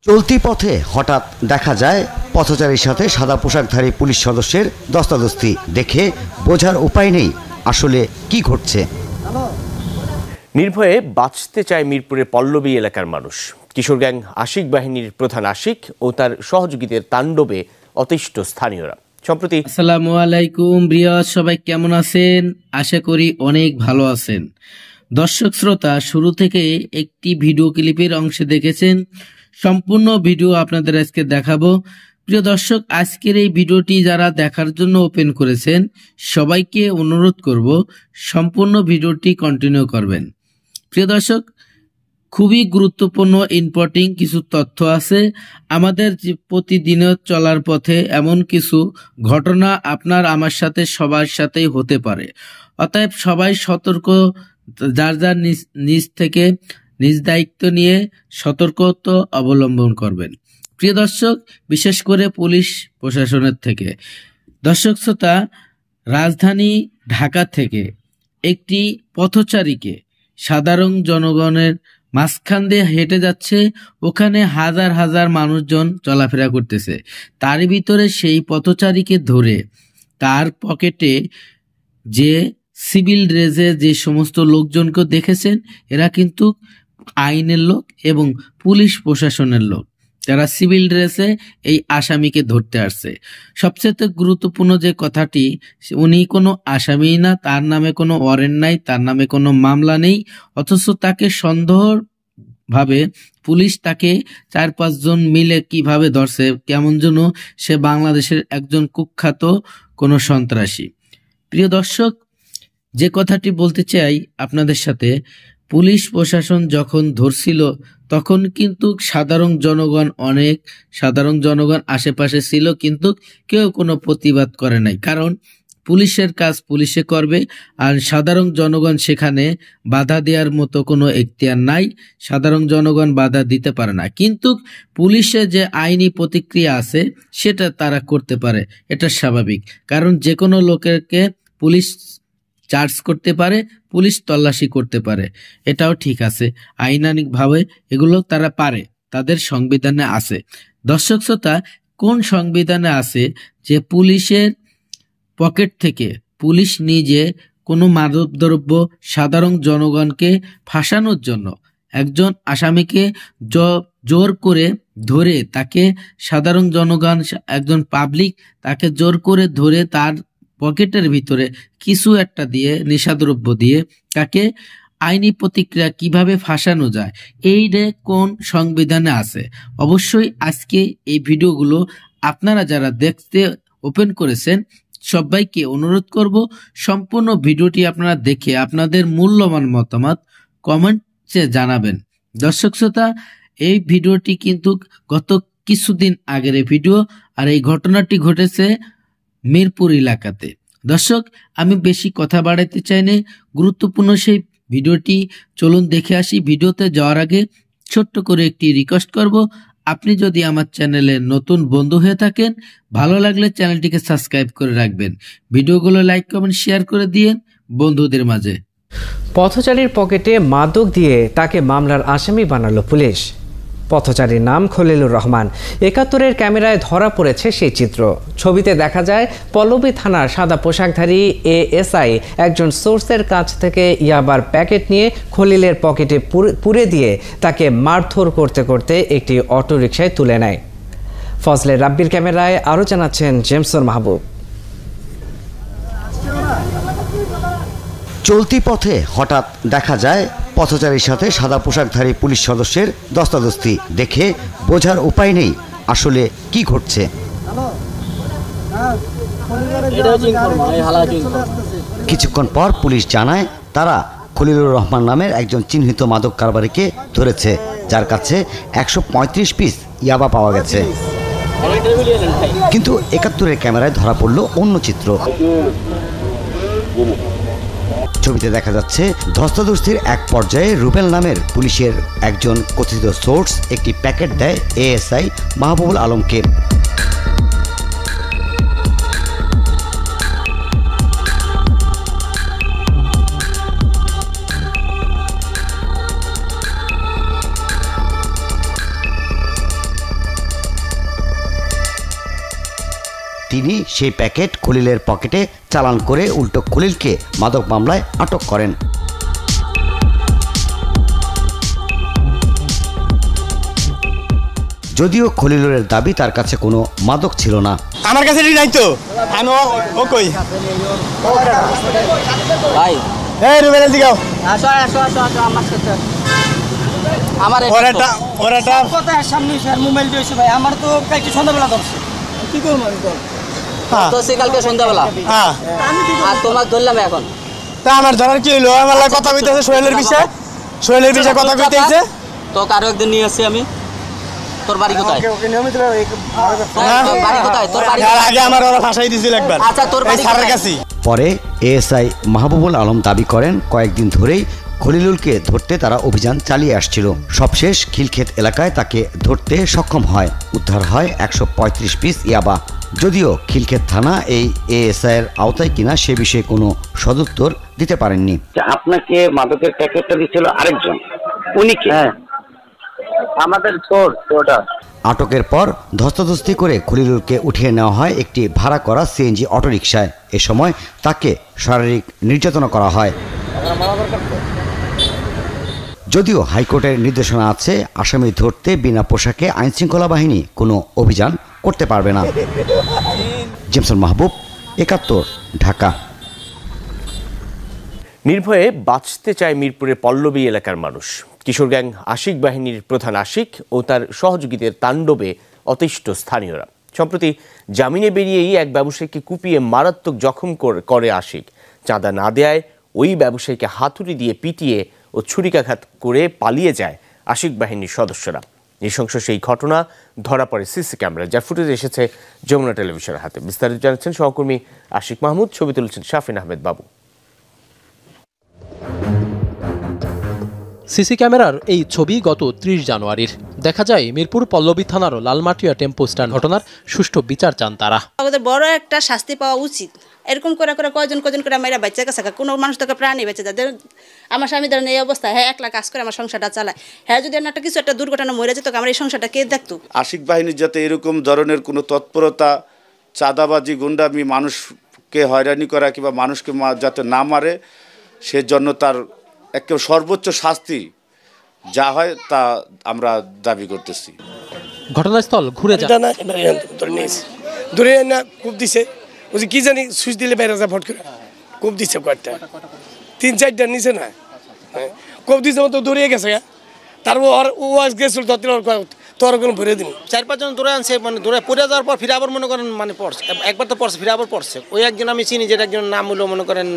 চলতি পথে হঠাৎ দেখা যায় পথচারীর সাথে সাদা পোশাকধারী পুলিশ সদস্যের ধস্তাধস্তি। দেখে বোঝার উপায় নেই আসলে কি ঘটছে। নির্ভয়ে বাঁচতে চায় মিরপুরের পল্লবী এলাকার মানুষ। কিশোর গ্যাং আশিক বাহিনীর প্রধান আশিক ও তার সহযোগীদের তাণ্ডবে অতিষ্ঠ স্থানীয়রা। সম্প্রতি আসসালামু আলাইকুম রিয়াজ, সবাই কেমন আছেন? আশা করি অনেক ভালো আছেন। দর্শক শ্রোতা, শুরু থেকে একটি ভিডিও ক্লিপের অংশে দেখেছেন, সম্পূর্ণ ভিডিও আপনাদের আজকে দেখাবো। প্রিয় দর্শক, আজকের এই ভিডিওটি যারা দেখার জন্য ওপেন করেছেন সবাইকে অনুরোধ করব সম্পূর্ণ ভিডিওটি কন্টিনিউ করবেন। প্রিয় দর্শক, খুবই গুরুত্বপূর্ণ ইম্পর্টিং কিছু তথ্য আছে। আমাদের প্রতিদিনের চলার পথে এমন কিছু ঘটনা আপনার আমার সাথে সবার সাথেই হতে পারে। অতএব সবাই সতর্ক, যার যার নিজ থেকে নিজ দায়িত্ব নিয়ে সতর্কতা অবলম্বন করবেন। প্রিয় দর্শক, বিশেষ করে পুলিশ প্রশাসনের থেকে। দর্শক শ্রোতা, রাজধানী ঢাকা থেকে একটি পথচারীকে সাধারণ জনগণের মাঝখান দিয়ে হেঁটে যাচ্ছে, ওখানে হাজার হাজার মানুষজন চলাফেরা করতেছে। তার ভিতরে সেই পথচারীকে ধরে তার পকেটে যে সিভিল ড্রেসে যে সমস্ত লোকজনকে দেখেছেন, এরা কিন্তু আইনের লোক এবং পুলিশ প্রশাসনের লোক, যারা সিভিল ড্রেসে এই আসামিকে ধরতে আসছে। সবচেয়ে গুরুত্বপূর্ণ যে কথাটি, উনি কোনো আসামি না, তার নামে কোনো ওয়ারেন্ট নাই, তার নামে কোনো মামলা নেই, অথচ তাকে সন্দেহ ভাবে পুলিশ তাকে 4-5 জন মিলে কিভাবে ধরছে, কেমন যেন সে বাংলাদেশের একজন কুখ্যাত কোনো সন্ত্রাসী। প্রিয় দর্শক, যে কথাটি বলতে চাই আপনাদের সাথে, পুলিশ প্রশাসন যখন ধরছিল তখন কিন্তু সাধারণ জনগণ আশেপাশে ছিল, কিন্তু কেউ কোনো প্রতিবাদ করে নাই। কারণ পুলিশের কাজ পুলিশে করবে, আর সাধারণ জনগণ সেখানে বাধা দেওয়ার মতো কোনো এখতিয়ার নাই। সাধারণ জনগণ বাধা দিতে পারে না, কিন্তু পুলিশের যে আইনি প্রতিক্রিয়া আছে সেটা তারা করতে পারে। এটা স্বাভাবিক, কারণ যে কোনো লোকেরকে পুলিশ চার্জ করতে পারে, পুলিশ তল্লাশি করতে পারে, এটাও ঠিক আছে। আইনানিকভাবে এগুলো তারা পারে, তাদের সংবিধানে আছে। দর্শক শ্রোতা, কোন সংবিধানে আছে যে পুলিশের পকেট থেকে পুলিশ নিজে কোনো মাদকদ্রব্য সাধারণ জনগণকে ফাঁসানোর জন্য একজন আসামিকে জোর করে ধরে, তাকে সাধারণ জনগণ, একজন পাবলিক তাকে জোর করে ধরে তার পকেটের ভিতরে কিছু একটা দিয়ে, নেশাদ্রব্য দিয়ে তাকে আইনি প্রতিক্রিয়া কিভাবে ফাঁসানো যায়, এই রে কোন সংবিধানে আছে? অবশ্যই আজকে এই ভিডিওগুলো আপনারা যারা দেখতে ওপেন করেছেন সবাইকে অনুরোধ করব সম্পূর্ণ ভিডিওটি আপনারা দেখে আপনাদের মূল্যবান মতামত কমেন্টে জানাবেন। দর্শক শ্রোতা, এই ভিডিওটি কিন্তু গত কিছুদিন আগের এই ভিডিও, আর এই ঘটনাটি ঘটেছে মিরপুর এলাকাতে। দর্শক, আমি বেশি কথা বাড়াইতে চাই না, গুরুত্বপূর্ণ সেই ভিডিওটি চলুন দেখে আসি। ভিডিওতে যাওয়ার আগে ছোট্ট করে একটি রিকোয়েস্ট করব, আপনি যদি আমার চ্যানেলে নতুন বন্ধু হয়ে থাকেন, ভালো লাগলে চ্যানেলটিকে সাবস্ক্রাইব করে রাখবেন, ভিডিওগুলো লাইক কমেন্ট শেয়ার করে দিয়েন বন্ধুদের মাঝে। পথচারীর পকেটে মাদক দিয়ে তাকে মামলার আসামি বানালো পুলিশ। পথচারীর নাম খলিলুর রহমান। ৭১-এর ক্যামেরায় ধরা পড়েছে সেই চিত্র। ছবিতে দেখা যায় পল্লবী থানার সাদা পোশাকধারী এএসআই একজন সোর্সের কাছ থেকে ইয়াবার প্যাকেট নিয়ে খলিলের পকেটে পুরে দিয়ে তাকে মারধর করতে করতে একটি অটোরিকশায় তুলে নেয়। ফজলে রাব্বির ক্যামেরায় আরও জানাচ্ছেন জেমসন মাহবুব। চলতি পথে হঠাৎ দেখা যায় পথচারীর সাথে সাদা পোশাকধারী পুলিশ সদস্যের ধস্তাধস্তি। দেখে বোঝার উপায় নেই আসলে কি ঘটছে। কিছুক্ষণ পর পুলিশ জানায় তারা খলিলুর রহমান নামের একজন চিহ্নিত মাদক কারবারিকে ধরেছে, যার কাছে 135 পিস ইয়াবা পাওয়া গেছে। কিন্তু ৭১-এর ক্যামেরায় ধরা পড়ল অন্য চিত্র। ছবিতে দেখা যাচ্ছে ধস্তাধস্তির এক পর্যায়ে রুবেল নামের পুলিশের একজন কথিত সোর্স একটি প্যাকেট দেয় এএসআই মাহবুবুল আলমকে। তিনি সেই প্যাকেট খলিলের পকেটে চালান করে উল্টো খলিলকে মাদক মামলায় আটক করেন। যদিও খলিলুরের দাবি তার কাছে কোনো মাদক ছিল না। আমার কাছে নাই তো, আমি ও কই ভাই, এই রুবেল দিগাও আসো আসো আসো আসো আমার সাথে। আমার ওরাটা কথা সামনে স্যার মোবাইল দিয়েছে ভাই, আমার তো কালকে সন্ধ্যাবেলা ধরছে, কি করব আমি তো? হ্যাঁ তো সে কালকে সন্ধ্যাবেলা, হ্যাঁ আর তোমাক ধরলাম এখন। তা আমার ধরার কি হলো? আমার কথা কইতেছে সোহেলের বিষয়ে, সোহেলের বিষয়ে কথা কইতেছে। তো কারো একদিন নিয়ে আসছি আমি। তোর বাড়ি কোথায়? ওকে নিয়মিত বাড়ি কোথায়? তোর বাড়ি আগে আমার ওরা ভাষাই দিছিল একবার। আচ্ছা তোর বাড়ি স্যারের কাছে। পরে এএসআই মাহবুবুল আলম দাবি করেন কয়েকদিন ধরেই খলিলুরকে ধরতে তারা অভিযান চালিয়ে আসছিল। সবশেষ খিলক্ষেত এলাকায় তাকে ধরতে সক্ষম হয়। উদ্ধার হয় 135 পিস ইয়াবা। যদিও খিলক্ষেত থানা এই এএসআই এর আওতায় কিনা সে বিষয়ে কোনো সদুত্তর দিতে পারেননি। আপনাকে মাদকের প্যাকেটটা দিচ্ছিল আরেকজন, উনি কি? আমাদের ওটা আটকের পর ধস্তাধস্তি করে খলিলুরকে উঠিয়ে নেওয়া হয় একটি ভাড়া করা সিএনজি অটোরিকশায়। এ সময় তাকে শারীরিক নির্যাতনা করা হয়। যদিও হাইকোর্টের নির্দেশনা আছে আসামি ধরতে বিনা পোশাকে আইনশৃঙ্খলা বাহিনী কোনো অভিযান করতে পারবে না। জেমসন মাহবুব, ৭১, ঢাকা। নির্ভয়ে বাঁচতে চায় মিরপুরের পল্লবী এলাকার মানুষ। কিশোর গ্যাং আশিক বাহিনীর প্রধান আশিক ও তার সহযোগীদের তাণ্ডবে অতিষ্ঠ স্থানীয়রা। সম্প্রতি জামিনে বেরিয়েই এক ব্যবসায়ীকে কুপিয়ে মারাত্মক জখম করে আশিক। চাঁদা না দেয়ায় ওই ব্যবসায়ীকে হাতুড়ি দিয়ে পিটিয়ে ও ছুরিকাঘাত করে পালিয়ে যায় আশিক বাহিনীর সদস্যরা। নৃশংস সেই ঘটনা ধরা পড়ে সিসি ক্যামেরায়, যার ফুটেজ এসেছে যমুনা টেলিভিশনের হাতে। বিস্তারিত জানাচ্ছেন সহকর্মী আশিক মাহমুদ, ছবি তুলেছেন শাফিন আহমেদ বাবু। সিসি ক্যামেরার এই ছবি গত ৩০ জানুয়ারির। দেখা যায় মিরপুর পল্লবী থানার লালমাটিয়া টেম্পো স্ট্যান্ড ঘটনার সুষ্ঠু বিচার চান তারা। আমাদের বড় একটা শাস্তি পাওয়া উচিত। এরকম করে করে কয়জন করে মেয়েরা বাচ্চা কাছে কোনো মানুষ তোকে প্রাণী বেঁচে যায়। আমার স্বামী ধরেন এই অবস্থা, হ্যাঁ একলা কাজ করে আমার সংসারটা চালায়, হ্যাঁ যদি একটা কিছু একটা দুর্ঘটনা মরে যেত আমার এই সংসারটা কে দেখতো? আশিক বাহিনীর যাতে এরকম ধরনের কোনো তৎপরতা, চাঁদাবাজি, গুন্ডামি, মানুষকে হয়রানি করা কিংবা মানুষকে যাতে না মারে, সেজন্য তার একেবারে সর্বোচ্চ শাস্তি যা হয় তা আমরা দাবি করতেছি। ঘটনাস্থল ঘুরে যায় দূরে না খুব দিছে, বুঝি কি জানি সুইচ দিলে বাইরে যা ফট করে খুব দিছে, কয়েকটা ৩-৪টা নিচে না খুব দিছে, তো দৌড়িয়ে গেছে। তারপর ও গেছিল তোর কোনো ভরে দিন ৪-৫ জন দৌড়ে আনছে, মানে দৌড়ে পড়ে যাওয়ার পর ফিরে আবার মনে করেন মানে পড়ছে, একবার তো পড়ছে ফিরে আবার পড়ছে। ওই একজন আমি চিনি, যেটা একজন নাম হলো মনে করেন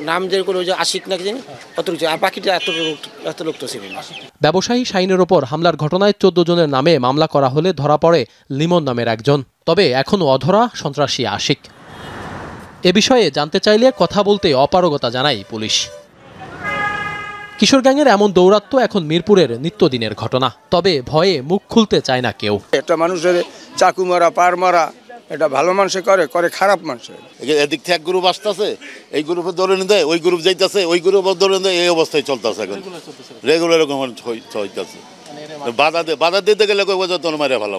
নাম যেরকম ওই যে আশিক নাকি জানি, অত কিছু, আর বাকিটা এত লোক তো চিনি না। ব্যবসায়ী শাহিনের ওপর হামলার ঘটনায় ১৪ জনের নামে মামলা করা হলে ধরা পড়ে লিমন নামের একজন। তবে এখনও অধরা সন্ত্রাসী আশিক। এ বিষয়ে জানতে চাইলে কথা বলতে অপারগতা জানায় পুলিশ। কিশোর গ্যাংয়ের এমন দৌরাত্ম্য এখন মিরপুরের নিত্যদিনের ঘটনা। তবে ভয়ে মুখ খুলতে চায় না কেউ। একটা মানুষের চাকু মারা, পার মারা, এটা ভালো মানুষে করে খারাপ মানুষে। এদিক থেকে এক গ্রুপ আসতেছে, এই গ্রুপে ধরে দেয়, ওই গ্রুপ যাইতেছে, ওই গ্রুপে ধরে দেয়, এই অবস্থায় চলতেছে এখন রেগুলার এরকম হইতেছে। বাধা দিতে গেলে কই বোঝা তোর মারে ভালো,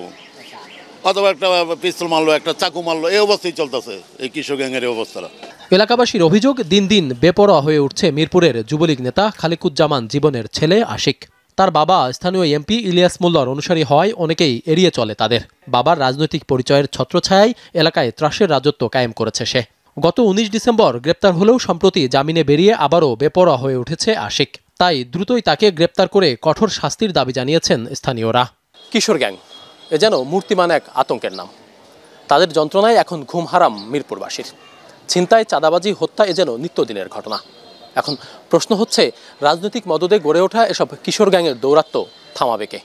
অথবা একটা পিস্তল মারলো, একটা চাকু মারলো, এই অবস্থায় চলতেছে এই কিশোর গ্যাংয়ের অবস্থাটা। এলাকাবাসীর অভিযোগ, দিন দিন বেপরোয়া হয়ে উঠছে মিরপুরের যুবলীগ নেতা খালিকুজ্জামান জীবনের ছেলে আশিক। তার বাবা স্থানীয় এমপি ইলিয়াস মোল্লার অনুসারী হওয়ায় অনেকেই এড়িয়ে চলে তাদের। বাবার রাজনৈতিক পরিচয়ের ছত্রছায়ায় এলাকায় ত্রাসের রাজত্ব কায়েম করেছে সে। গত ১৯ ডিসেম্বর গ্রেপ্তার হলেও সম্প্রতি জামিনে বেরিয়ে আবারও বেপরোয়া হয়ে উঠেছে আশিক। তাই দ্রুতই তাকে গ্রেপ্তার করে কঠোর শাস্তির দাবি জানিয়েছেন স্থানীয়রা। কিশোর গ্যাং এ যেন মূর্তিমান এক আতঙ্কের নাম। তাদের যন্ত্রণায় এখন ঘুম হারাম মিরপুরবাসীর। ছিনতাই, চাঁদাবাজি, হত্যা এ যেন নিত্যদিনের ঘটনা। এখন প্রশ্ন হচ্ছে, রাজনৈতিক মদদে গড়ে ওঠা এসব কিশোর গ্যাংয়ের দৌরাত্ম্য থামাবে কে?